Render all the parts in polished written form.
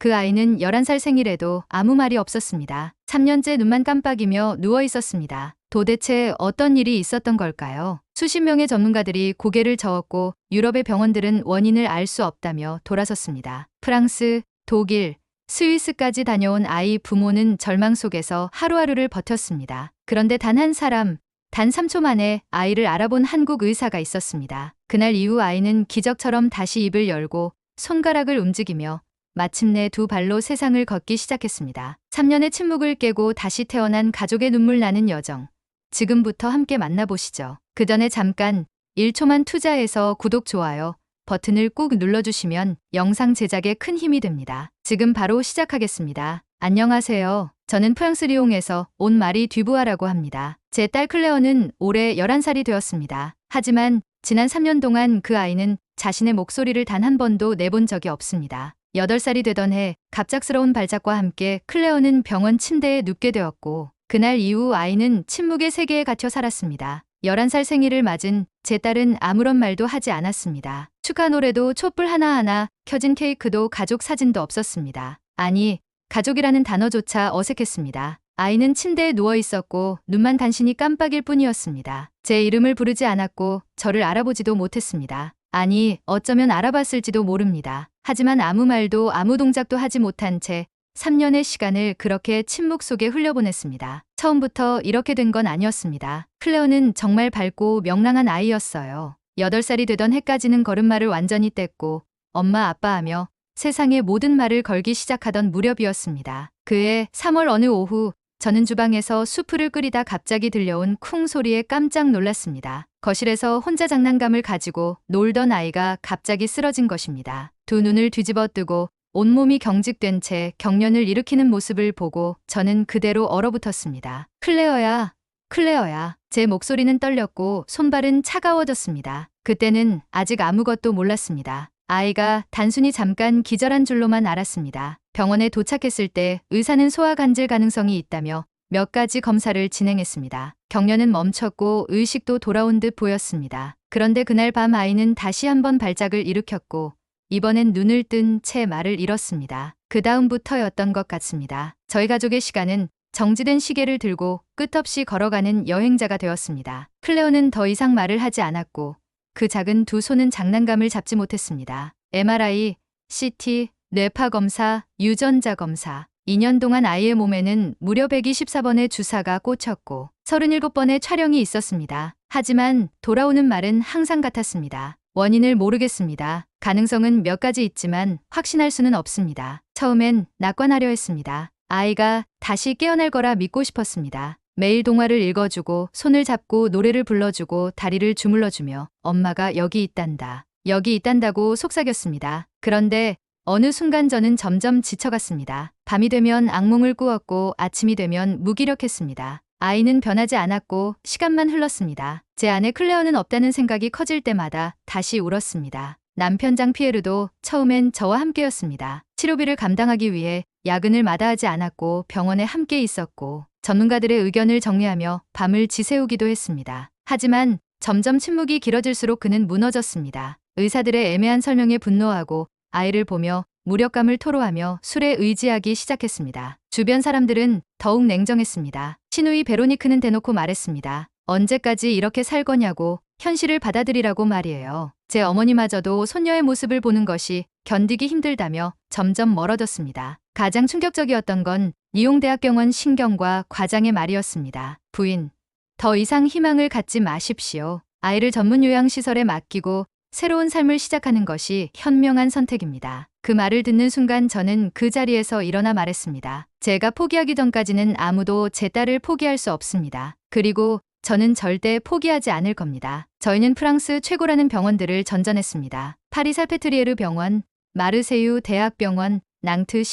그 아이는 11살 생일에도 아무 말이 없었습니다. 3년째 눈만 깜빡이며 누워 있었습니다. 도대체 어떤 일이 있었던 걸까요? 수십 명의 전문가들이 고개를 저었고 유럽의 병원들은 원인을 알 수 없다며 돌아섰습니다. 프랑스, 독일, 스위스까지 다녀온 아이 부모는 절망 속에서 하루하루를 버텼습니다. 그런데 단 한 사람, 단 3초 만에 아이를 알아본 한국 의사가 있었습니다. 그날 이후 아이는 기적처럼 다시 입을 열고 손가락을 움직이며 마침내 두 발로 세상을 걷기 시작했습니다. 3년의 침묵을 깨고 다시 태어난 가족의 눈물 나는 여정. 지금부터 함께 만나보시죠. 그 전에 잠깐 1초만 투자해서 구독, 좋아요 버튼을 꾹 눌러주시면 영상 제작에 큰 힘이 됩니다. 지금 바로 시작하겠습니다. 안녕하세요. 저는 프랑스 리옹에서 온 마리 듀부아라고 합니다. 제 딸 클레어는 올해 11살이 되었습니다. 하지만 지난 3년 동안 그 아이는 자신의 목소리를 단 한 번도 내본 적이 없습니다. 8살이 되던 해 갑작스러운 발작과 함께 클레어는 병원 침대에 눕게 되었고 그날 이후 아이는 침묵의 세계에 갇혀 살았습니다. 11살 생일을 맞은 제 딸은 아무런 말도 하지 않았습니다. 축하 노래도, 촛불 하나하나 켜진 케이크도, 가족 사진도 없었습니다. 아니, 가족이라는 단어조차 어색했습니다. 아이는 침대에 누워 있었고 눈만 단신이 깜빡일 뿐이었습니다. 제 이름을 부르지 않았고 저를 알아보지도 못했습니다. 아니, 어쩌면 알아봤을지도 모릅니다. 하지만 아무 말도 아무 동작도 하지 못한 채 3년의 시간을 그렇게 침묵 속에 흘려보냈습니다. 처음부터 이렇게 된 건 아니었습니다. 클레어는 정말 밝고 명랑한 아이였어요. 8살이 되던 해까지는 걸음마를 완전히 뗐고 엄마 아빠 하며 세상의 모든 말을 걸기 시작하던 무렵이었습니다. 그해 3월 어느 오후 저는 주방에서 수프를 끓이다 갑자기 들려온 쿵 소리에 깜짝 놀랐습니다. 거실에서 혼자 장난감을 가지고 놀던 아이가 갑자기 쓰러진 것입니다. 두 눈을 뒤집어 뜨고 온몸이 경직된 채 경련을 일으키는 모습을 보고 저는 그대로 얼어붙었습니다. 클레어야, 클레어야. 제 목소리는 떨렸고 손발은 차가워졌습니다. 그때는 아직 아무것도 몰랐습니다. 아이가 단순히 잠깐 기절한 줄로만 알았습니다. 병원에 도착했을 때 의사는 소아간질 가능성이 있다며 몇 가지 검사를 진행했습니다. 경련은 멈췄고 의식도 돌아온 듯 보였습니다. 그런데 그날 밤 아이는 다시 한번 발작을 일으켰고 이번엔 눈을 뜬 채 말을 잃었습니다. 그 다음부터였던 것 같습니다. 저희 가족의 시간은 정지된 시계를 들고 끝없이 걸어가는 여행자가 되었습니다. 클레어는 더 이상 말을 하지 않았고 그 작은 두 손은 장난감을 잡지 못했습니다. MRI, CT, 뇌파 검사, 유전자 검사. 2년 동안 아이의 몸에는 무려 124번의 주사가 꽂혔고 37번의 촬영이 있었습니다. 하지만 돌아오는 말은 항상 같았습니다. 원인을 모르겠습니다. 가능성은 몇 가지 있지만 확신할 수는 없습니다. 처음엔 낙관하려 했습니다. 아이가 다시 깨어날 거라 믿고 싶었습니다. 매일 동화를 읽어주고 손을 잡고 노래를 불러주고 다리를 주물러주며 엄마가 여기 있단다, 여기 있단다고 속삭였습니다. 그런데 어느 순간 저는 점점 지쳐갔습니다. 밤이 되면 악몽을 꾸었고 아침이 되면 무기력했습니다. 아이는 변하지 않았고 시간만 흘렀습니다. 제 아내 클레어는 없다는 생각이 커질 때마다 다시 울었습니다. 남편 장 피에르도 처음엔 저와 함께였습니다. 치료비를 감당하기 위해 야근을 마다하지 않았고 병원에 함께 있었고 전문가들의 의견을 정리하며 밤을 지새우기도 했습니다. 하지만 점점 침묵이 길어질수록 그는 무너졌습니다. 의사들의 애매한 설명에 분노하고 아이를 보며 무력감을 토로하며 술에 의지하기 시작했습니다. 주변 사람들은 더욱 냉정했습니다. 시누이 베로니크는 대놓고 말했습니다. 언제까지 이렇게 살 거냐고, 현실을 받아들이라고 말이에요. 제 어머니마저도 손녀의 모습을 보는 것이 견디기 힘들다며 점점 멀어졌습니다. 가장 충격적이었던 건 리옹대학병원 신경과 과장의 말이었습니다. 부인, 더 이상 희망을 갖지 마십시오. 아이를 전문 요양시설에 맡기고 새로운 삶을 시작하는 것이 현명한 선택입니다. 그 말을 듣는 순간 저는 그 자리에서 일어나 말했습니다. 제가 포기하기 전까지는 아무도 제 딸을 포기할 수 없습니다. 그리고 저는 절대 포기하지 않을 겁니다. 저희는 프랑스 최고라는 병원들을 전전했습니다. 파리 살페트리에르 병원, 마르세유 대학병원, 낭트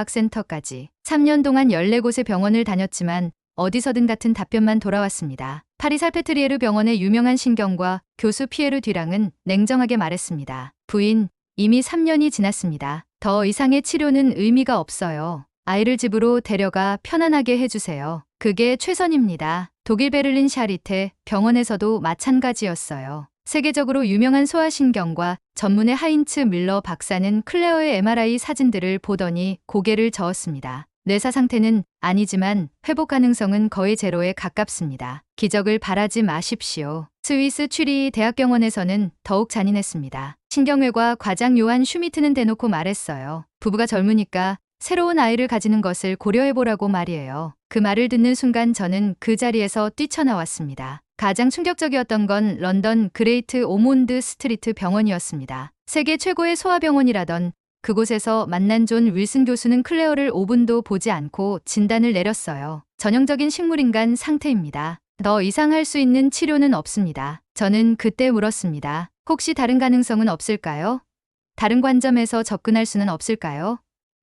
신경과학센터까지 3년 동안 14곳의 병원을 다녔지만 어디서든 같은 답변만 돌아왔습니다. 파리 살페트리에르 병원의 유명한 신경과 교수 피에르 듀랑은 냉정하게 말했습니다. 부인, 이미 3년이 지났습니다. 더 이상의 치료는 의미가 없어요. 아이를 집으로 데려가 편안하게 해주세요. 그게 최선입니다. 독일 베를린 샤리테 병원에서도 마찬가지였어요. 세계적으로 유명한 소아신경과 전문의 하인츠 밀러 박사는 클레어의 MRI 사진들을 보더니 고개를 저었습니다. 뇌사 상태는 아니지만 회복 가능성은 거의 제로에 가깝습니다. 기적을 바라지 마십시오. 스위스 추리히 대학병원에서는 더욱 잔인했습니다. 신경외과 과장 요한 슈미트는 대놓고 말했어요. 부부가 젊으니까 새로운 아이를 가지는 것을 고려해보라고 말이에요. 그 말을 듣는 순간 저는 그 자리에서 뛰쳐나왔습니다. 가장 충격적이었던 건 런던 그레이트 오몬드 스트리트 병원이었습니다. 세계 최고의 소아병원이라던 그곳에서 만난 존 윌슨 교수는 클레어를 5분도 보지 않고 진단을 내렸어요. 전형적인 식물인간 상태입니다. 더 이상 할 수 있는 치료는 없습니다. 저는 그때 물었습니다. 혹시 다른 가능성은 없을까요? 다른 관점에서 접근할 수는 없을까요?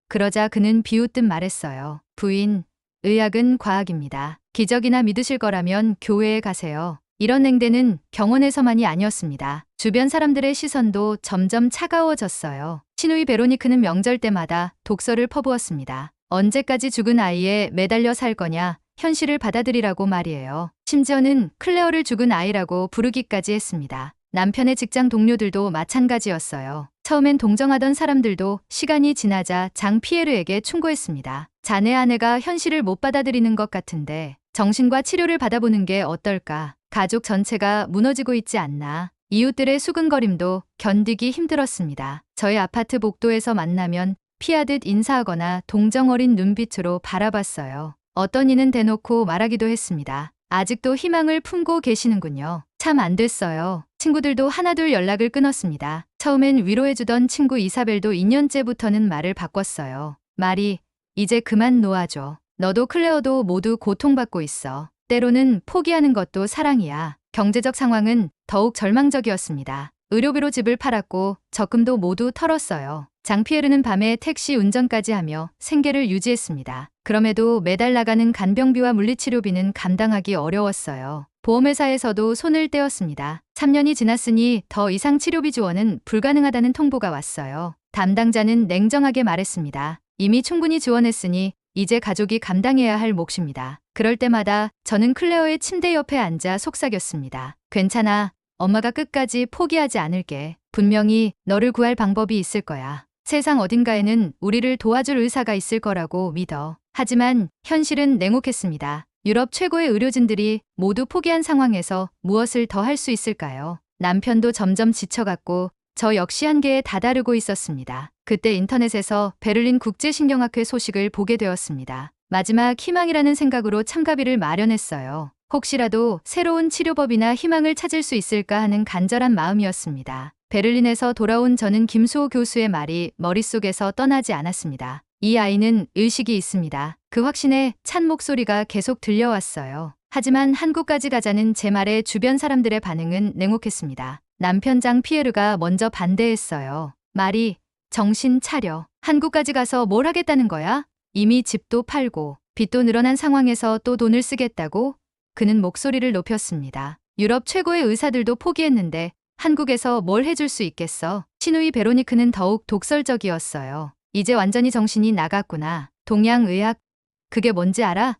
그러자 그는 비웃듯 말했어요. 부인, 의학은 과학입니다. 기적이나 믿으실 거라면 교회에 가세요. 이런 냉대는 병원에서만이 아니었습니다. 주변 사람들의 시선도 점점 차가워졌어요. 시누이 베로니크는 명절 때마다 독서를 퍼부었습니다. 언제까지 죽은 아이에 매달려 살 거냐, 현실을 받아들이라고 말이에요. 심지어는 클레어를 죽은 아이라고 부르기까지 했습니다. 남편의 직장 동료들도 마찬가지였어요. 처음엔 동정하던 사람들도 시간이 지나자 장 피에르에게 충고했습니다. 자네 아내가 현실을 못 받아들이는 것 같은데 정신과 치료를 받아보는 게 어떨까? 가족 전체가 무너지고 있지 않나? 이웃들의 수근거림도 견디기 힘들었습니다. 저희 아파트 복도에서 만나면 피하듯 인사하거나 동정 어린 눈빛으로 바라봤어요. 어떤 이는 대놓고 말하기도 했습니다. 아직도 희망을 품고 계시는군요. 참 안 됐어요. 친구들도 하나둘 연락을 끊었습니다. 처음엔 위로해주던 친구 이사벨도 2년째부터는 말을 바꿨어요. 말이 이제 그만 놓아줘. 너도 클레어도 모두 고통받고 있어. 때로는 포기하는 것도 사랑이야. 경제적 상황은 더욱 절망적이었습니다. 의료비로 집을 팔았고 적금도 모두 털었어요. 장피에르는 밤에 택시 운전까지 하며 생계를 유지했습니다. 그럼에도 매달 나가는 간병비와 물리치료비는 감당하기 어려웠어요. 보험회사에서도 손을 떼었습니다. 3년이 지났으니 더 이상 치료비 지원은 불가능하다는 통보가 왔어요. 담당자는 냉정하게 말했습니다. 이미 충분히 지원했으니 이제 가족이 감당해야 할 몫입니다. 그럴 때마다 저는 클레어의 침대 옆에 앉아 속삭였습니다. 괜찮아. 엄마가 끝까지 포기하지 않을게. 분명히 너를 구할 방법이 있을 거야. 세상 어딘가에는 우리를 도와줄 의사가 있을 거라고 믿어. 하지만 현실은 냉혹했습니다. 유럽 최고의 의료진들이 모두 포기한 상황에서 무엇을 더 할 수 있을까요? 남편도 점점 지쳐갔고 저 역시 한계에 다다르고 있었습니다. 그때 인터넷에서 베를린 국제신경학회 소식을 보게 되었습니다. 마지막 희망이라는 생각으로 참가비를 마련했어요. 혹시라도 새로운 치료법이나 희망을 찾을 수 있을까 하는 간절한 마음이었습니다. 베를린에서 돌아온 저는 김수호 교수의 말이 머릿속에서 떠나지 않았습니다. 이 아이는 의식이 있습니다. 그 확신에 찬 목소리가 계속 들려왔어요. 하지만 한국까지 가자는 제 말에 주변 사람들의 반응은 냉혹했습니다. 남편 장 피에르가 먼저 반대했어요. 말이 정신 차려. 한국까지 가서 뭘 하겠다는 거야? 이미 집도 팔고 빚도 늘어난 상황에서 또 돈을 쓰겠다고? 그는 목소리를 높였습니다. 유럽 최고의 의사들도 포기했는데 한국에서 뭘 해줄 수 있겠어? 시누이 베로니크는 더욱 독설적이었어요. 이제 완전히 정신이 나갔구나. 동양의학, 그게 뭔지 알아?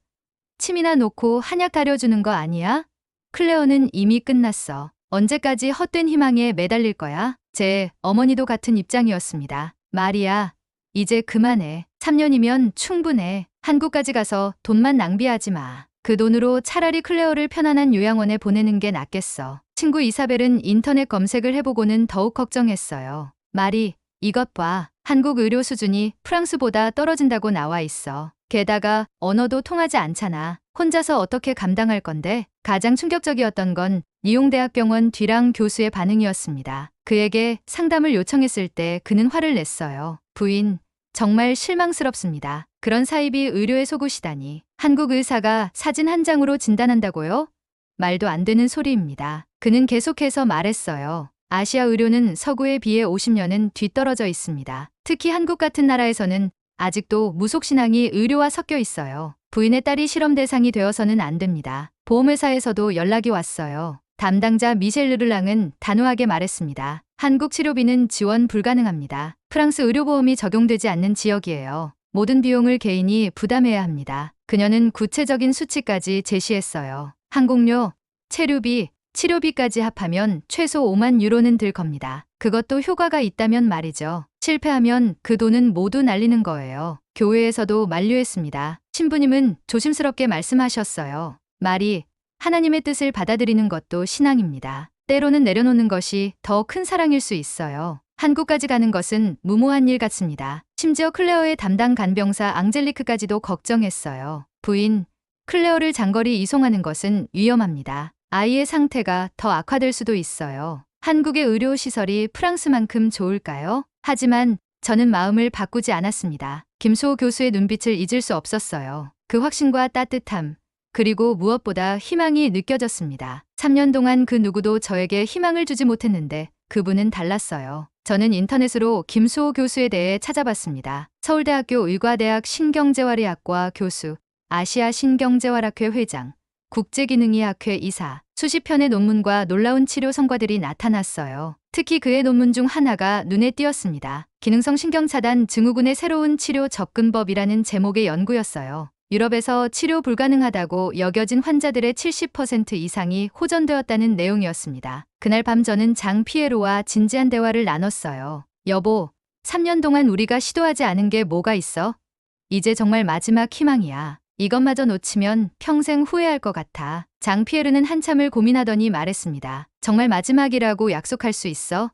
침이나 놓고 한약 다려주는 거 아니야? 클레어는 이미 끝났어. 언제까지 헛된 희망에 매달릴 거야? 제 어머니도 같은 입장이었습니다. 마리아, 이제 그만해. 3년이면 충분해. 한국까지 가서 돈만 낭비하지 마. 그 돈으로 차라리 클레어를 편안한 요양원에 보내는 게 낫겠어. 친구 이사벨은 인터넷 검색을 해보고는 더욱 걱정했어요. 말이, 이것 봐. 한국 의료 수준이 프랑스보다 떨어진다고 나와 있어. 게다가 언어도 통하지 않잖아. 혼자서 어떻게 감당할 건데? 가장 충격적이었던 건 니용대학병원 뒤랑 교수의 반응이었습니다. 그에게 상담을 요청했을 때 그는 화를 냈어요. 부인, 정말 실망스럽습니다. 그런 사입이 의료에 속으시다니. 한국 의사가 사진 한 장으로 진단한다고요? 말도 안 되는 소리입니다. 그는 계속해서 말했어요. 아시아 의료는 서구에 비해 50년은 뒤떨어져 있습니다. 특히 한국 같은 나라에서는 아직도 무속신앙이 의료와 섞여 있어요. 부인의 딸이 실험 대상이 되어서는 안 됩니다. 보험회사에서도 연락이 왔어요. 담당자 미셸 르르랑은 단호하게 말했습니다. 한국 치료비는 지원 불가능합니다. 프랑스 의료보험이 적용되지 않는 지역이에요. 모든 비용을 개인이 부담해야 합니다. 그녀는 구체적인 수치까지 제시했어요. 항공료, 체류비, 치료비까지 합하면 최소 5만 유로는 들 겁니다. 그것도 효과가 있다면 말이죠. 실패하면 그 돈은 모두 날리는 거예요. 교회에서도 만류했습니다. 신부님은 조심스럽게 말씀하셨어요. 말이 하나님의 뜻을 받아들이는 것도 신앙입니다. 때로는 내려놓는 것이 더 큰 사랑일 수 있어요. 한국까지 가는 것은 무모한 일 같습니다. 심지어 클레어의 담당 간병사 앙젤리크까지도 걱정했어요. 부인, 클레어를 장거리 이송하는 것은 위험합니다. 아이의 상태가 더 악화될 수도 있어요. 한국의 의료시설이 프랑스만큼 좋을까요? 하지만 저는 마음을 바꾸지 않았습니다. 김수호 교수의 눈빛을 잊을 수 없었어요. 그 확신과 따뜻함, 그리고 무엇보다 희망이 느껴졌습니다. 3년 동안 그 누구도 저에게 희망을 주지 못했는데 그분은 달랐어요. 저는 인터넷으로 김수호 교수에 대해 찾아봤습니다. 서울대학교 의과대학 신경재활의학과 교수, 아시아 신경재활학회 회장, 국제기능의학회 이사, 수십 편의 논문과 놀라운 치료 성과들이 나타났어요. 특히 그의 논문 중 하나가 눈에 띄었습니다. 기능성 신경차단 증후군의 새로운 치료 접근법이라는 제목의 연구였어요. 유럽에서 치료 불가능하다고 여겨진 환자들의 70% 이상이 호전되었다는 내용이었습니다. 그날 밤 저는 장 피에로와 진지한 대화를 나눴어요. 여보, 3년 동안 우리가 시도하지 않은 게 뭐가 있어? 이제 정말 마지막 희망이야. 이것마저 놓치면 평생 후회할 것 같아. 장 피에르는 한참을 고민하더니 말했습니다. 정말 마지막이라고 약속할 수 있어?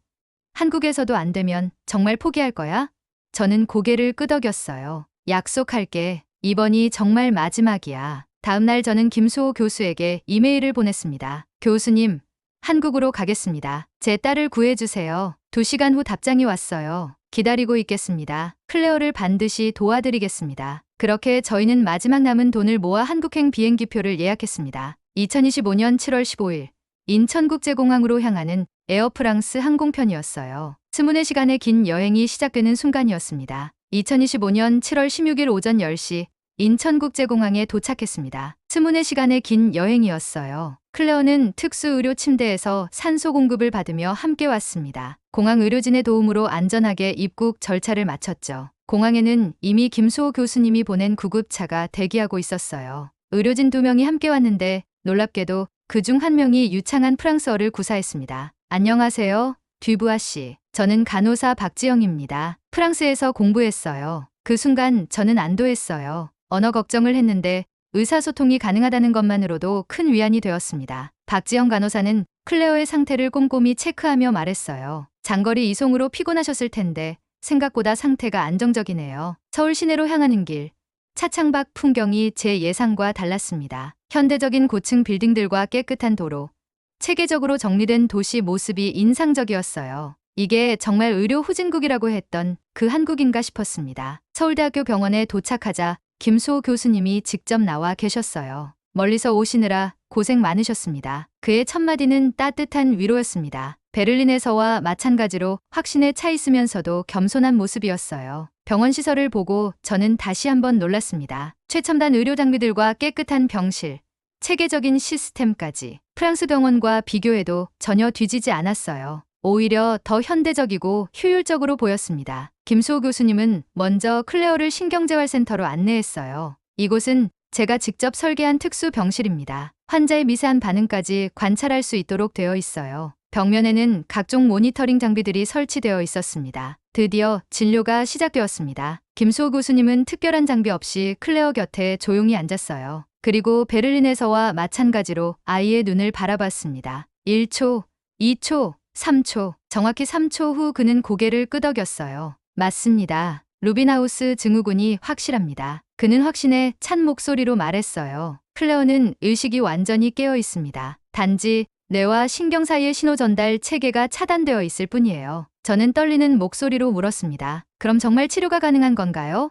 한국에서도 안 되면 정말 포기할 거야? 저는 고개를 끄덕였어요. 약속할게. 이번이 정말 마지막이야. 다음 날 저는 김수호 교수에게 이메일을 보냈습니다. 교수님, 한국으로 가겠습니다. 제 딸을 구해주세요. 2시간 후 답장이 왔어요. 기다리고 있겠습니다. 클레어를 반드시 도와드리겠습니다. 그렇게 저희는 마지막 남은 돈을 모아 한국행 비행기표를 예약했습니다. 2025년 7월 15일 인천국제공항으로 향하는 에어프랑스 항공편이었어요. 24시간의 긴 여행이 시작되는 순간이었습니다. 2025년 7월 16일 오전 10시 인천국제공항에 도착했습니다. 24시간의 긴 여행이었어요. 클레어는 특수의료 침대에서 산소 공급을 받으며 함께 왔습니다. 공항 의료진의 도움으로 안전하게 입국 절차를 마쳤죠. 공항에는 이미 김수호 교수님이 보낸 구급차가 대기하고 있었어요. 의료진 2명이 함께 왔는데 놀랍게도 그중 한 명이 유창한 프랑스어를 구사했습니다. 안녕하세요, 듀부아 씨. 저는 간호사 박지영입니다. 프랑스에서 공부했어요. 그 순간 저는 안도했어요. 언어 걱정을 했는데 의사소통이 가능하다는 것만으로도 큰 위안이 되었습니다. 박지영 간호사는 클레어의 상태를 꼼꼼히 체크하며 말했어요. 장거리 이송으로 피곤하셨을 텐데 생각보다 상태가 안정적이네요. 서울 시내로 향하는 길. 차창밖 풍경이 제 예상과 달랐습니다. 현대적인 고층 빌딩들과 깨끗한 도로. 체계적으로 정리된 도시 모습이 인상적이었어요. 이게 정말 의료 후진국이라고 했던 그 한국인가 싶었습니다. 서울대학교 병원에 도착하자 김수호 교수님이 직접 나와 계셨어요. 멀리서 오시느라 고생 많으셨습니다. 그의 첫마디는 따뜻한 위로였습니다. 베를린에서와 마찬가지로 확신에 차 있으면서도 겸손한 모습이었어요. 병원 시설을 보고 저는 다시 한번 놀랐습니다. 최첨단 의료 장비들과 깨끗한 병실, 체계적인 시스템까지 프랑스 병원과 비교해도 전혀 뒤지지 않았어요. 오히려 더 현대적이고 효율적으로 보였습니다. 김수호 교수님은 먼저 클레어를 신경재활센터로 안내했어요. 이곳은 제가 직접 설계한 특수 병실입니다. 환자의 미세한 반응까지 관찰할 수 있도록 되어 있어요. 벽면에는 각종 모니터링 장비들이 설치되어 있었습니다. 드디어 진료가 시작되었습니다. 김수호 교수님은 특별한 장비 없이 클레어 곁에 조용히 앉았어요. 그리고 베를린에서와 마찬가지로 아이의 눈을 바라봤습니다. 1초, 2초, 3초, 정확히 3초 후 그는 고개를 끄덕였어요. 맞습니다. 루빈하우스 증후군이 확실합니다. 그는 확신에 찬 목소리로 말했어요. 클레어는 의식이 완전히 깨어 있습니다. 단지 뇌와 신경 사이의 신호 전달 체계가 차단되어 있을 뿐이에요. 저는 떨리는 목소리로 물었습니다. 그럼 정말 치료가 가능한 건가요?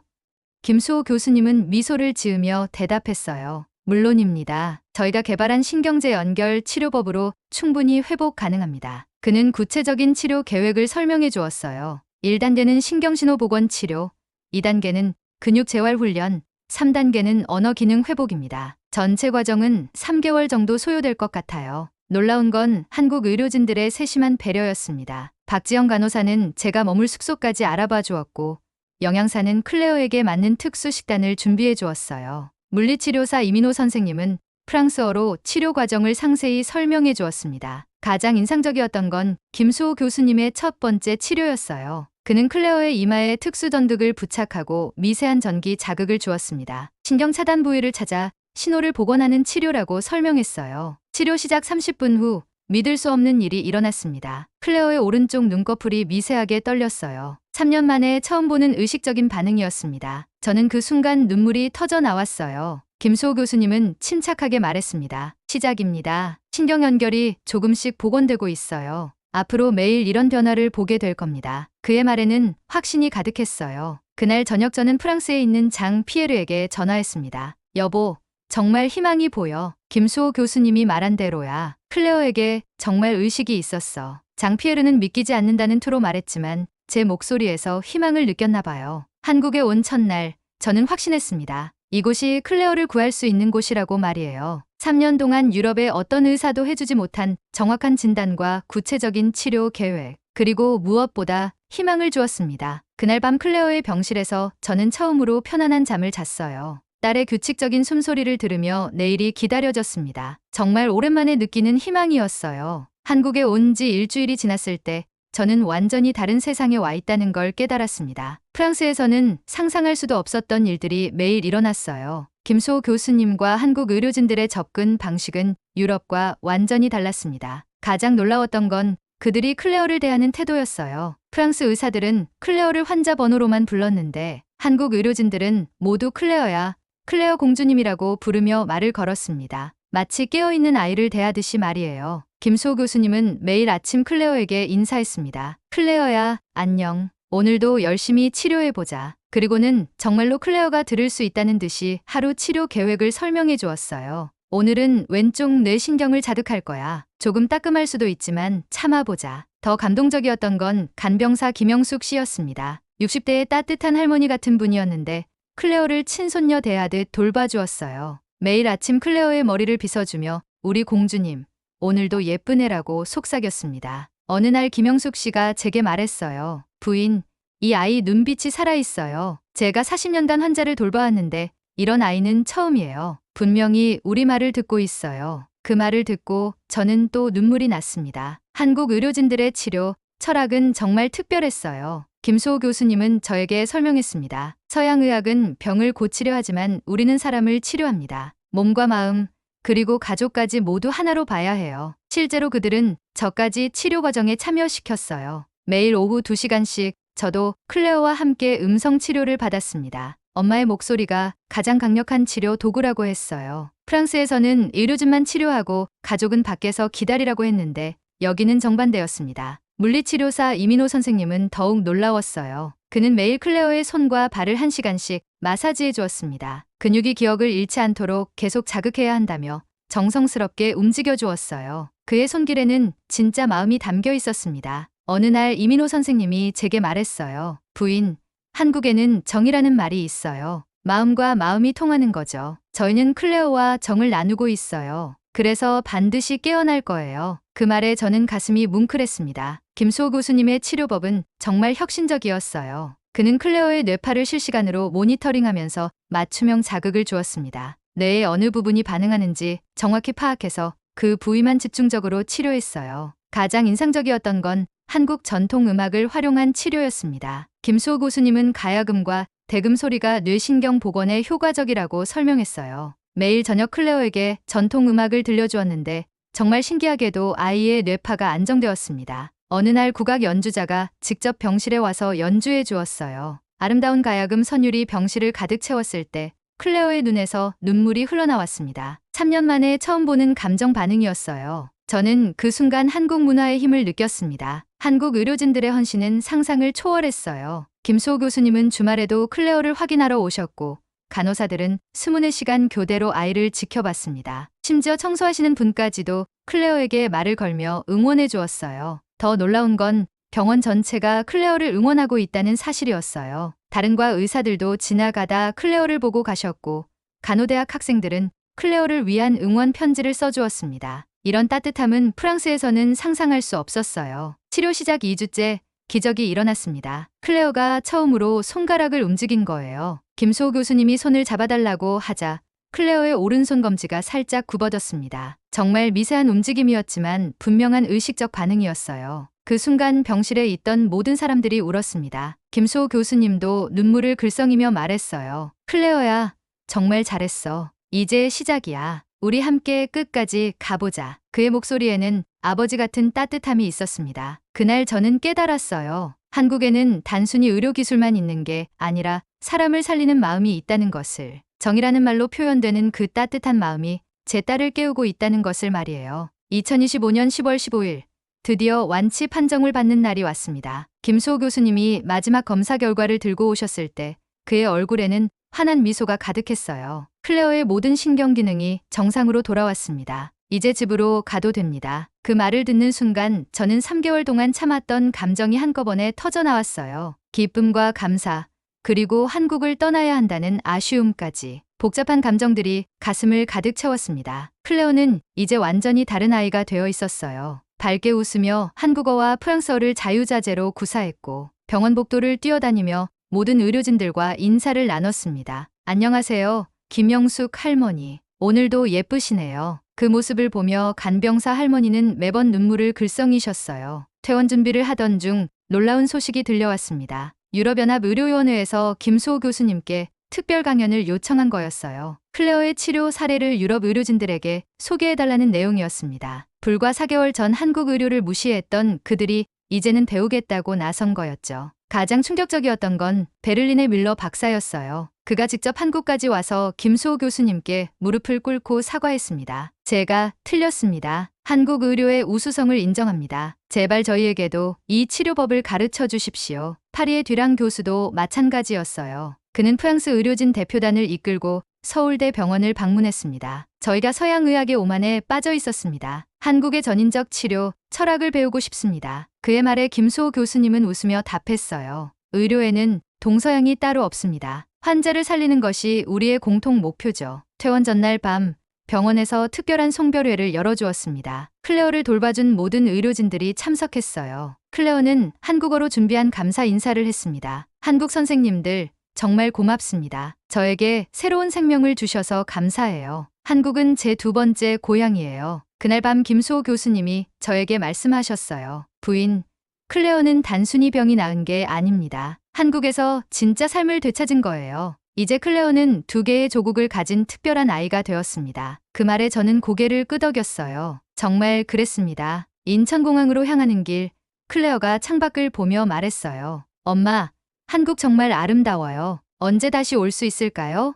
김수호 교수님은 미소를 지으며 대답했어요. 물론입니다. 저희가 개발한 신경제 연결 치료법으로 충분히 회복 가능합니다. 그는 구체적인 치료 계획을 설명해 주었어요. 1단계는 신경신호 복원 치료, 2단계는 근육 재활 훈련, 3단계는 언어 기능 회복입니다. 전체 과정은 3개월 정도 소요될 것 같아요. 놀라운 건 한국 의료진들의 세심한 배려였습니다. 박지영 간호사는 제가 머물 숙소까지 알아봐 주었고, 영양사는 클레어에게 맞는 특수 식단을 준비해 주었어요. 물리치료사 이민호 선생님은 프랑스어로 치료 과정을 상세히 설명해 주었습니다. 가장 인상적이었던 건 김수호 교수님의 첫 번째 치료였어요. 그는 클레어의 이마에 특수 전극을 부착하고 미세한 전기 자극을 주었습니다. 신경 차단 부위를 찾아 신호를 복원하는 치료라고 설명했어요. 치료 시작 30분 후 믿을 수 없는 일이 일어났습니다. 클레어의 오른쪽 눈꺼풀이 미세하게 떨렸어요. 3년 만에 처음 보는 의식적인 반응이었습니다. 저는 그 순간 눈물이 터져 나왔어요. 김수호 교수님은 침착하게 말했습니다. 시작입니다. 신경 연결이 조금씩 복원되고 있어요. 앞으로 매일 이런 변화를 보게 될 겁니다. 그의 말에는 확신이 가득했어요. 그날 저녁 저는 프랑스에 있는 장 피에르에게 전화했습니다. 여보, 정말 희망이 보여. 김수호 교수님이 말한 대로야. 클레어에게 정말 의식이 있었어. 장 피에르는 믿기지 않는다는 투로 말했지만 제 목소리에서 희망을 느꼈나 봐요. 한국에 온 첫날 저는 확신했습니다. 이곳이 클레어를 구할 수 있는 곳이라고 말이에요. 3년 동안 유럽의 어떤 의사도 해주지 못한 정확한 진단과 구체적인 치료 계획, 그리고 무엇보다 희망을 주었습니다. 그날 밤 클레어의 병실에서 저는 처음으로 편안한 잠을 잤어요. 딸의 규칙적인 숨소리를 들으며 내일이 기다려졌습니다. 정말 오랜만에 느끼는 희망이었어요. 한국에 온 지 일주일이 지났을 때 저는 완전히 다른 세상에 와 있다는 걸 깨달았습니다. 프랑스에서는 상상할 수도 없었던 일들이 매일 일어났어요. 김수호 교수님과 한국 의료진들의 접근 방식은 유럽과 완전히 달랐습니다. 가장 놀라웠던 건 그들이 클레어를 대하는 태도였어요. 프랑스 의사들은 클레어를 환자 번호로만 불렀는데 한국 의료진들은 모두 클레어야, 클레어 공주님이라고 부르며 말을 걸었습니다. 마치 깨어있는 아이를 대하듯이 말이에요. 김수호 교수님은 매일 아침 클레어에게 인사했습니다. 클레어야, 안녕. 오늘도 열심히 치료해보자. 그리고는 정말로 클레어가 들을 수 있다는 듯이 하루 치료 계획을 설명해 주었어요. 오늘은 왼쪽 뇌신경을 자극할 거야. 조금 따끔할 수도 있지만 참아보자. 더 감동적이었던 건 간병사 김영숙 씨였습니다. 60대의 따뜻한 할머니 같은 분이었는데 클레어를 친손녀 대하듯 돌봐주었어요. 매일 아침 클레어의 머리를 빗어주며 우리 공주님, 오늘도 예쁜 애라고 속삭였습니다. 어느 날 김영숙 씨가 제게 말했어요. 부인, 이 아이 눈빛이 살아있어요. 제가 40년간 환자를 돌봐왔는데 이런 아이는 처음이에요. 분명히 우리 말을 듣고 있어요. 그 말을 듣고 저는 또 눈물이 났습니다. 한국 의료진들의 치료, 철학은 정말 특별했어요. 김수호 교수님은 저에게 설명했습니다. 서양의학은 병을 고치려 하지만 우리는 사람을 치료합니다. 몸과 마음, 그리고 가족까지 모두 하나로 봐야 해요. 실제로 그들은 저까지 치료 과정에 참여시켰어요. 매일 오후 2시간씩 저도 클레어와 함께 음성 치료를 받았습니다. 엄마의 목소리가 가장 강력한 치료 도구라고 했어요. 프랑스에서는 의료진만 치료하고 가족은 밖에서 기다리라고 했는데 여기는 정반대였습니다. 물리치료사 이민호 선생님은 더욱 놀라웠어요. 그는 매일 클레어의 손과 발을 1시간씩 마사지해 주었습니다. 근육이 기억을 잃지 않도록 계속 자극해야 한다며 정성스럽게 움직여 주었어요. 그의 손길에는 진짜 마음이 담겨 있었습니다. 어느 날 이민호 선생님이 제게 말했어요. 부인, 한국에는 정이라는 말이 있어요. 마음과 마음이 통하는 거죠. 저희는 클레어와 정을 나누고 있어요. 그래서 반드시 깨어날 거예요. 그 말에 저는 가슴이 뭉클했습니다. 김수호 교수님의 치료법은 정말 혁신적이었어요. 그는 클레어의 뇌파를 실시간으로 모니터링하면서 맞춤형 자극을 주었습니다. 뇌의 어느 부분이 반응하는지 정확히 파악해서 그 부위만 집중적으로 치료했어요. 가장 인상적이었던 건 한국 전통 음악을 활용한 치료였습니다. 김수호 교수님은 가야금과 대금 소리가 뇌신경 복원에 효과적이라고 설명했어요. 매일 저녁 클레어에게 전통 음악을 들려주었는데 정말 신기하게도 아이의 뇌파가 안정되었습니다. 어느 날 국악 연주자가 직접 병실에 와서 연주해 주었어요. 아름다운 가야금 선율이 병실을 가득 채웠을 때 클레어의 눈에서 눈물이 흘러나왔습니다. 3년 만에 처음 보는 감정 반응이었어요. 저는 그 순간 한국 문화의 힘을 느꼈습니다. 한국 의료진들의 헌신은 상상을 초월했어요. 김수호 교수님은 주말에도 클레어를 확인하러 오셨고 간호사들은 24시간 교대로 아이를 지켜봤습니다. 심지어 청소하시는 분까지도 클레어에게 말을 걸며 응원해 주었어요. 더 놀라운 건 병원 전체가 클레어를 응원하고 있다는 사실이었어요. 다른 과 의사들도 지나가다 클레어를 보고 가셨고 간호대학 학생들은 클레어를 위한 응원 편지를 써주었습니다. 이런 따뜻함은 프랑스에서는 상상할 수 없었어요. 치료 시작 2주째 기적이 일어났습니다. 클레어가 처음으로 손가락을 움직인 거예요. 김수호 교수님이 손을 잡아달라고 하자 클레어의 오른손 검지가 살짝 굽어졌습니다. 정말 미세한 움직임이었지만 분명한 의식적 반응이었어요. 그 순간 병실에 있던 모든 사람들이 울었습니다. 김수호 교수님도 눈물을 글썽이며 말했어요. 클레어야, 정말 잘했어. 이제 시작이야. 우리 함께 끝까지 가보자. 그의 목소리에는 아버지 같은 따뜻함이 있었습니다. 그날 저는 깨달았어요. 한국에는 단순히 의료기술만 있는 게 아니라 사람을 살리는 마음이 있다는 것을. 정이라는 말로 표현되는 그 따뜻한 마음이 제 딸을 깨우고 있다는 것을 말이에요. 2025년 10월 15일, 드디어 완치 판정을 받는 날이 왔습니다. 김수호 교수님이 마지막 검사 결과를 들고 오셨을 때 그의 얼굴에는 환한 미소가 가득했어요. 클레어의 모든 신경 기능이 정상으로 돌아왔습니다. 이제 집으로 가도 됩니다. 그 말을 듣는 순간 저는 3개월 동안 참았던 감정이 한꺼번에 터져 나왔어요. 기쁨과 감사, 그리고 한국을 떠나야 한다는 아쉬움까지. 복잡한 감정들이 가슴을 가득 채웠습니다. 클레어는 이제 완전히 다른 아이가 되어 있었어요. 밝게 웃으며 한국어와 프랑스어를 자유자재로 구사했고 병원 복도를 뛰어다니며 모든 의료진들과 인사를 나눴습니다. 안녕하세요, 김영숙 할머니. 오늘도 예쁘시네요. 그 모습을 보며 간병사 할머니는 매번 눈물을 글썽이셨어요. 퇴원 준비를 하던 중 놀라운 소식이 들려왔습니다. 유럽연합 의료위원회에서 김수호 교수님께 특별 강연을 요청한 거였어요. 클레어의 치료 사례를 유럽 의료진들에게 소개해달라는 내용이었습니다. 불과 4개월 전 한국 의료를 무시했던 그들이 이제는 배우겠다고 나선 거였죠. 가장 충격적이었던 건 베를린의 밀러 박사였어요. 그가 직접 한국까지 와서 김수호 교수님께 무릎을 꿇고 사과했습니다. 제가 틀렸습니다. 한국 의료의 우수성을 인정합니다. 제발 저희에게도 이 치료법을 가르쳐 주십시오. 파리의 듀랑 교수도 마찬가지였어요. 그는 프랑스 의료진 대표단을 이끌고 서울대 병원을 방문했습니다. 저희가 서양의학의 오만에 빠져 있었습니다. 한국의 전인적 치료, 철학을 배우고 싶습니다. 그의 말에 김수호 교수님은 웃으며 답했어요. 의료에는 동서양이 따로 없습니다. 환자를 살리는 것이 우리의 공통 목표죠. 퇴원 전날 밤 병원에서 특별한 송별회를 열어주었습니다. 클레어를 돌봐준 모든 의료진들이 참석했어요. 클레어는 한국어로 준비한 감사 인사를 했습니다. 한국 선생님들, 정말 고맙습니다. 저에게 새로운 생명을 주셔서 감사해요. 한국은 제 두 번째 고향이에요. 그날 밤 김수호 교수님이 저에게 말씀하셨어요. 부인, 클레어는 단순히 병이 나은 게 아닙니다. 한국에서 진짜 삶을 되찾은 거예요. 이제 클레어는 2개의 조국을 가진 특별한 아이가 되었습니다. 그 말에 저는 고개를 끄덕였어요. 정말 그랬습니다. 인천공항으로 향하는 길, 클레어가 창밖을 보며 말했어요. 엄마, 한국 정말 아름다워요. 언제 다시 올 수 있을까요?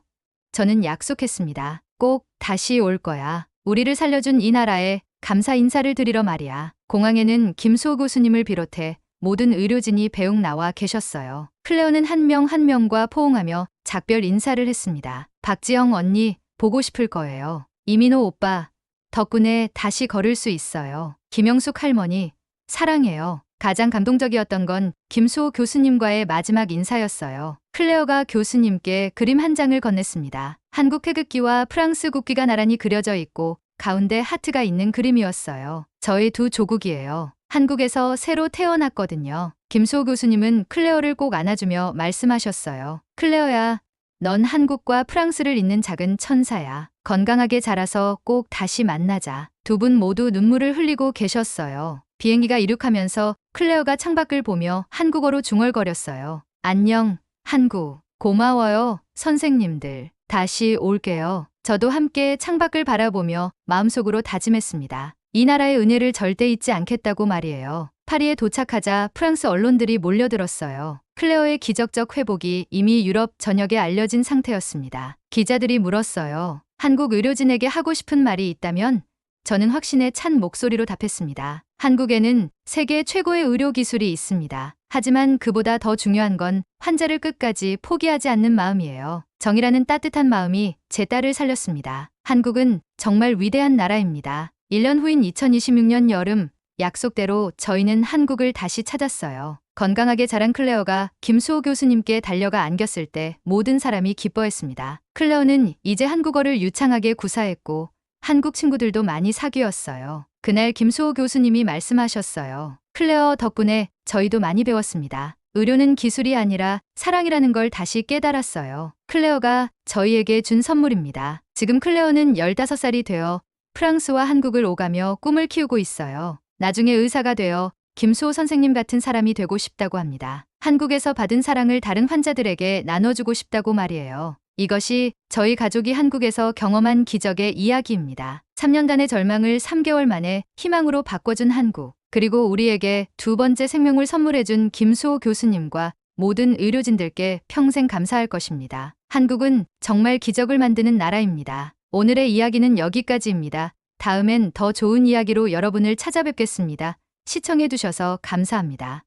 저는 약속했습니다. 꼭 다시 올 거야. 우리를 살려준 이 나라에 감사 인사를 드리러 말이야. 공항에는 김수호 교수님을 비롯해 모든 의료진이 배웅 나와 계셨어요. 클레어는 한 명 한 명과 포옹하며 작별 인사를 했습니다. 박지영 언니, 보고 싶을 거예요. 이민호 오빠, 덕분에 다시 걸을 수 있어요. 김영숙 할머니, 사랑해요. 가장 감동적이었던 건 김수호 교수님과의 마지막 인사였어요. 클레어가 교수님께 그림 한 장을 건넸습니다. 한국 태극기와 프랑스 국기가 나란히 그려져 있고 가운데 하트가 있는 그림이었어요. 저희 두 조국이에요. 한국에서 새로 태어났거든요. 김수호 교수님은 클레어를 꼭 안아주며 말씀하셨어요. 클레어야, 넌 한국과 프랑스를 잇는 작은 천사야. 건강하게 자라서 꼭 다시 만나자. 두 분 모두 눈물을 흘리고 계셨어요. 비행기가 이륙하면서 클레어가 창밖을 보며 한국어로 중얼거렸어요. 안녕, 한국. 고마워요, 선생님들. 다시 올게요. 저도 함께 창밖을 바라보며 마음속으로 다짐했습니다. 이 나라의 은혜를 절대 잊지 않겠다고 말이에요. 파리에 도착하자 프랑스 언론들이 몰려들었어요. 클레어의 기적적 회복이 이미 유럽 전역에 알려진 상태였습니다. 기자들이 물었어요. 한국 의료진에게 하고 싶은 말이 있다면? 저는 확신에 찬 목소리로 답했습니다. 한국에는 세계 최고의 의료 기술이 있습니다. 하지만 그보다 더 중요한 건 환자를 끝까지 포기하지 않는 마음이에요. 정이라는 따뜻한 마음이 제 딸을 살렸습니다. 한국은 정말 위대한 나라입니다. 1년 후인 2026년 여름, 약속대로 저희는 한국을 다시 찾았어요. 건강하게 자란 클레어가 김수호 교수님께 달려가 안겼을 때 모든 사람이 기뻐했습니다. 클레어는 이제 한국어를 유창하게 구사했고 한국 친구들도 많이 사귀었어요. 그날 김수호 교수님이 말씀하셨어요. 클레어 덕분에 저희도 많이 배웠습니다. 의료는 기술이 아니라 사랑이라는 걸 다시 깨달았어요. 클레어가 저희에게 준 선물입니다. 지금 클레어는 15살이 되어 프랑스와 한국을 오가며 꿈을 키우고 있어요. 나중에 의사가 되어 김수호 선생님 같은 사람이 되고 싶다고 합니다. 한국에서 받은 사랑을 다른 환자들에게 나눠주고 싶다고 말이에요. 이것이 저희 가족이 한국에서 경험한 기적의 이야기입니다. 3년간의 절망을 3개월 만에 희망으로 바꿔준 한국. 그리고 우리에게 두 번째 생명을 선물해준 김수호 교수님과 모든 의료진들께 평생 감사할 것입니다. 한국은 정말 기적을 만드는 나라입니다. 오늘의 이야기는 여기까지입니다. 다음엔 더 좋은 이야기로 여러분을 찾아뵙겠습니다. 시청해주셔서 감사합니다.